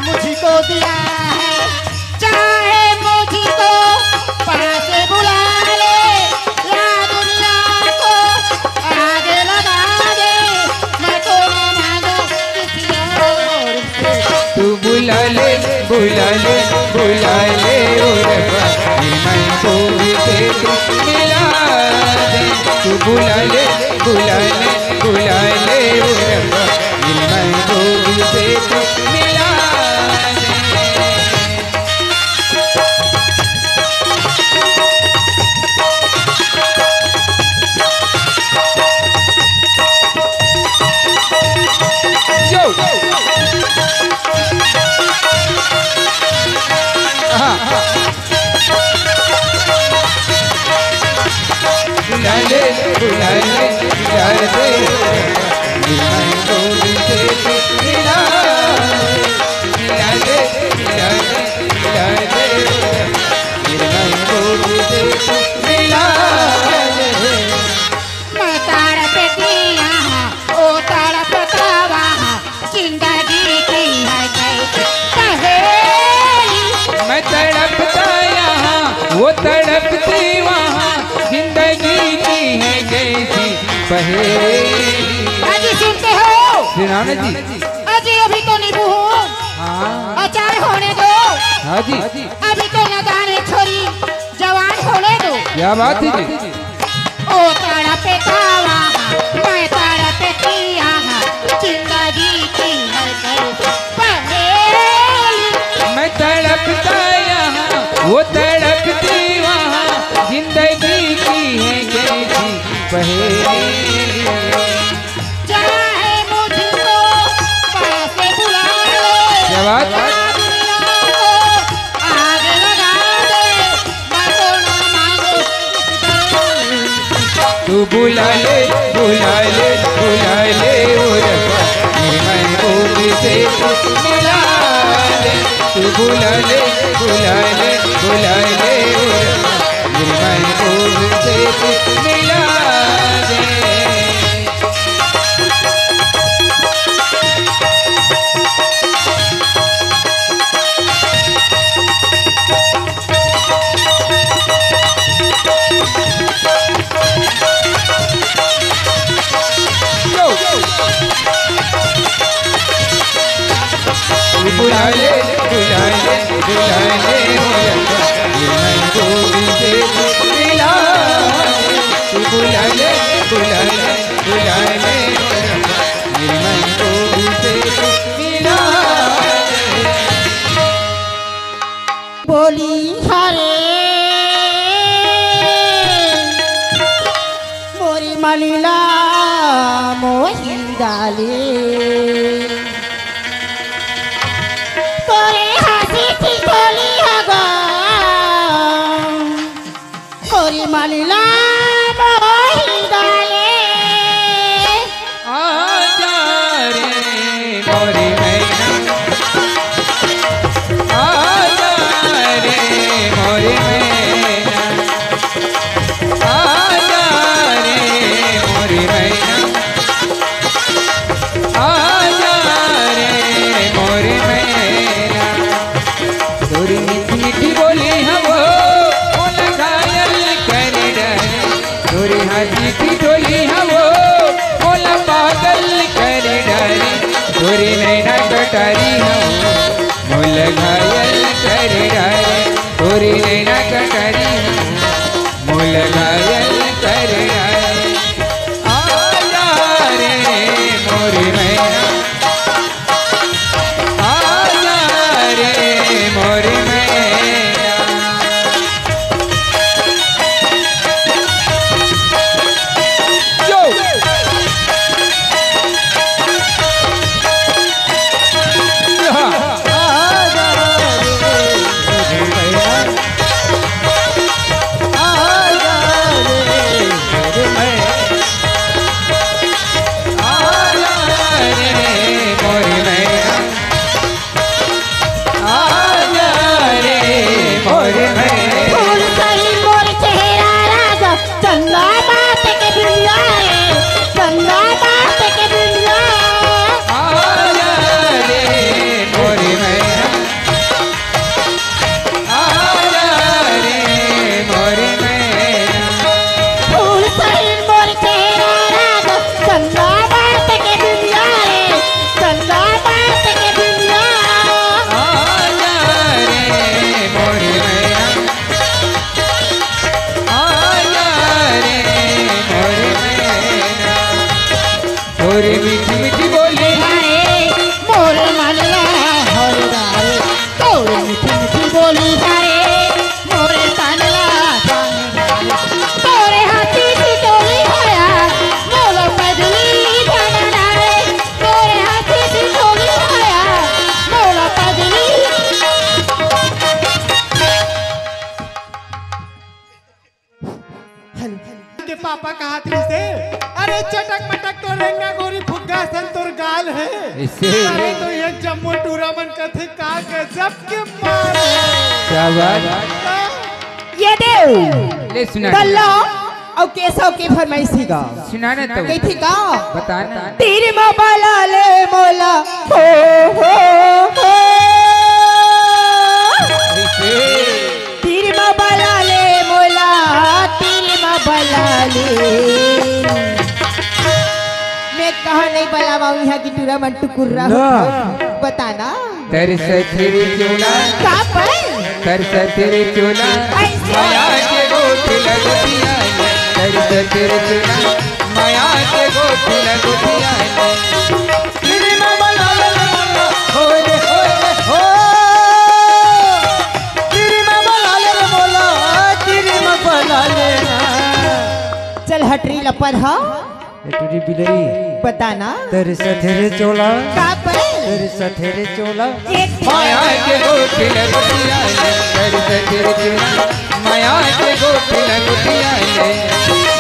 मुझको दिया है, चाहे मुझको पास बुला ले, या दुनिया को आगे लगा दे, मैं तो न मांगू किसी और से। तू बुला ले ओ रब्बा, मैं को भी तेरे मिला दे। तू बुला ले ओ रब्बा, मैं को भी तेरे मिला दे। Yo! बुला ले मैं तो तुझे मिला मैं तो तुझे मिला। मैं तड़पती यहाँ, ओ तड़पता वहाँ, जिंदगी की है कैसी पहेली। मैं तड़पता यहाँ, वो तड़पती वहाँ, जिंदगी की है कैसी पहेली। अजी सुनते हो? सुनाओ जी। अजी अभी तो नींबू हूँ, हाँ अचार होने दो। हाँ जी, अभी तो नदान है छोरी, जवान होने दो। क्या बात है जी। ओ तड़पता वहाँ, मैं तड़पती यहाँ, जिंदगी की है कैसी पहेली। मैं तड़पता यहाँ, वो तड़पती वहाँ, जिंदगी की है कैसी पहेली। चाहे मुझको पास बुला ले, क्या बात? दुनिया को आगे लगा दे, मैं तो न मांगू किसी। तू बुला ले ओ रब्बा, मैं को भी तेरे मिला दे। तू बुला ले ओ रब्बा, मैं को भी तेरे मिला दे। बुला ले ओ रब्बा, मैं को भी तेरे मिला दे। तू बुला ले ओ रब्बा, मैं को भी तेरे मिला दे। बोली हरे मोरी मलिला मोही डाले, तोरे हंसी की बोली हगा मोरी मलिला मोही डाले। आजा रे मोरी मैना, आजा रे मोरी मैना, आजा रे मोरी मैना, आजा रे मोरी मैना। तोरी मीठी मीठी बोली हम वो घायल कर डरे, तोरी हंसी की डोली हम वो पागल कर डरे, तोरी नैना कटारी हम मोल घायल कर डरे, तोरी नैना कटारी हम मोल घायल कर डरे। आजा रे मोरी मैना, आजा रे मोरी मैना। Yo! मीठी मीठी बोली सारे मोरे तनला तोरे हाथी की टोली आया मोला पदली धननारे तोरे हाथी की टोली आया मोला पदली। के पापा कहा थी से अरे चटक मटक तो रेंगा गोरी फुग्गा सन तोर गाल है ऐसे अरे तो ये जम्मू टूरामन का थे का गजब के मार क्या बात ये देव ले सुना गल्ला और केसव के फरमाइशी गा सुनाना तो कही थी का बताना तीर में बाला ले मोला हो हो हो ऐसे तीर में बाला ले मोला तीर में बाला ले मैं कहा नहीं बलावा यहाँ की टूरा मन टुकुर्रा बताना तरस तेरे चोला का पर तरस तेरे चोला माया के गोटी लगतिया तरस तेरे चोला माया के गोटी लगतिया तेरे में बला ले हो रे हो हो तेरे में बला ले बोला तेरे में बला ले चल हटरी लपद हा टूरी बिलरी बताना तरस तेरे चोला का पर तरस तेरे चोला एक माया के गोटी लगतिया तरस तेरे चोला माया के गोटी लगतिया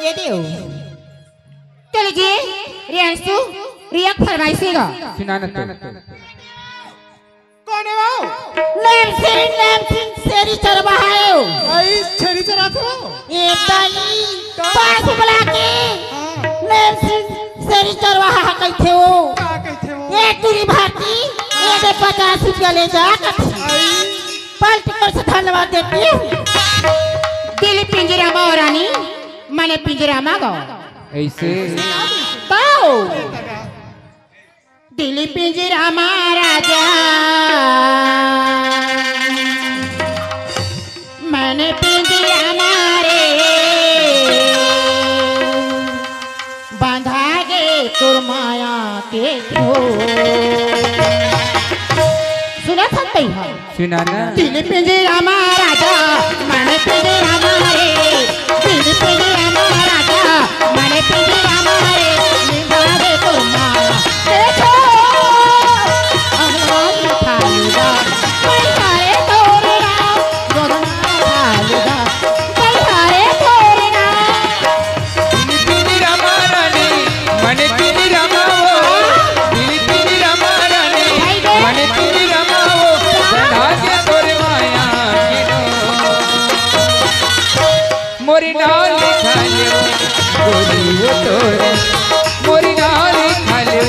ये देव चल जी रियांशु रिया फरमाइशी गा सुनाना तो कौन है वो लेम सिंह सेरी चरवाहायो आई छेरी चरा थो ये ताली पास बुला के लेम सिंह सेरी चरवाहा कहते हो का कहते हो ये तुरी भारती ये दे 50 रुपया ले जा आई पलट कर से धन्यवाद देती हूँ दिल पिंजरा में और रानी मैंने पिंजरा में गाओ ऐसे गाओ दिल पिंजरा महाराजा मैंने पिंजरा मारे बांधा गे तुर माया के सुना सकते हैं सुनाना दिल पिंजरा महाराजा मैंने पिंजरा मारे दिल पिंजरा महाराजा मैंने पिंजरा मारे बांधा गे तुर माया देखो मोरी नाल खाले गोरी वो तोरे मोरी नाल खाले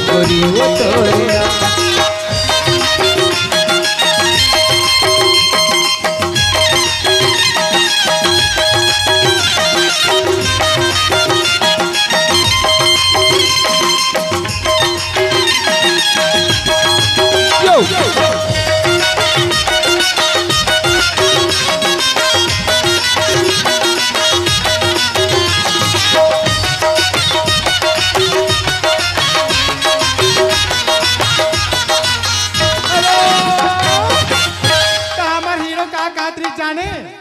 गोरी वो तोरे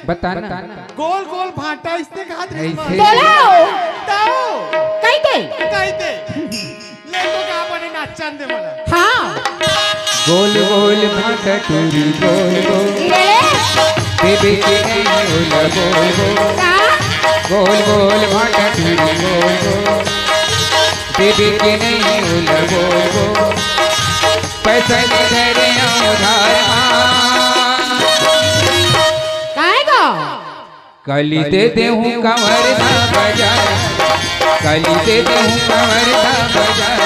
बताना गोल गोल भाटा इसने कहा थी ऐसे बोलो ताओ कहते कहते ले तो का बने नाचन दे मला हाँ गोल गोल भाटा टूरी गोल गोल ले बेबी के नहीं गोल गोल का गोल गोल भाटा टूरी गोल गोल बेबी के नहीं गोल गोल पैसा दे दे उधार कली दे दे हूँ कंवर दा बाजार कली दे दे हूँ कंवर दा बाजार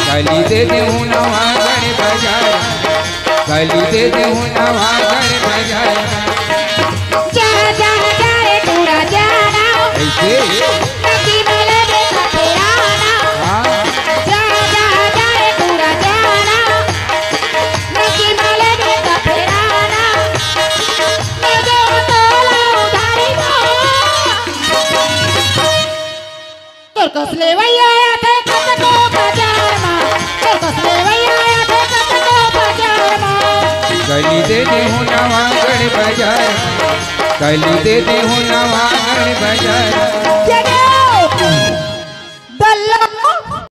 कली दे दे हूँ नवागढ़ बाजार कली दे दे हूँ नवागढ़ बाजार जा जा जा रे पूरा जाना ऐसे नदी में लगे खतराना हाँ जा जा जा रे पूरा जाना कली दे दे हूँ नवागढ़ बाजार, कली दे दे हूँ नवागढ़ बाजार।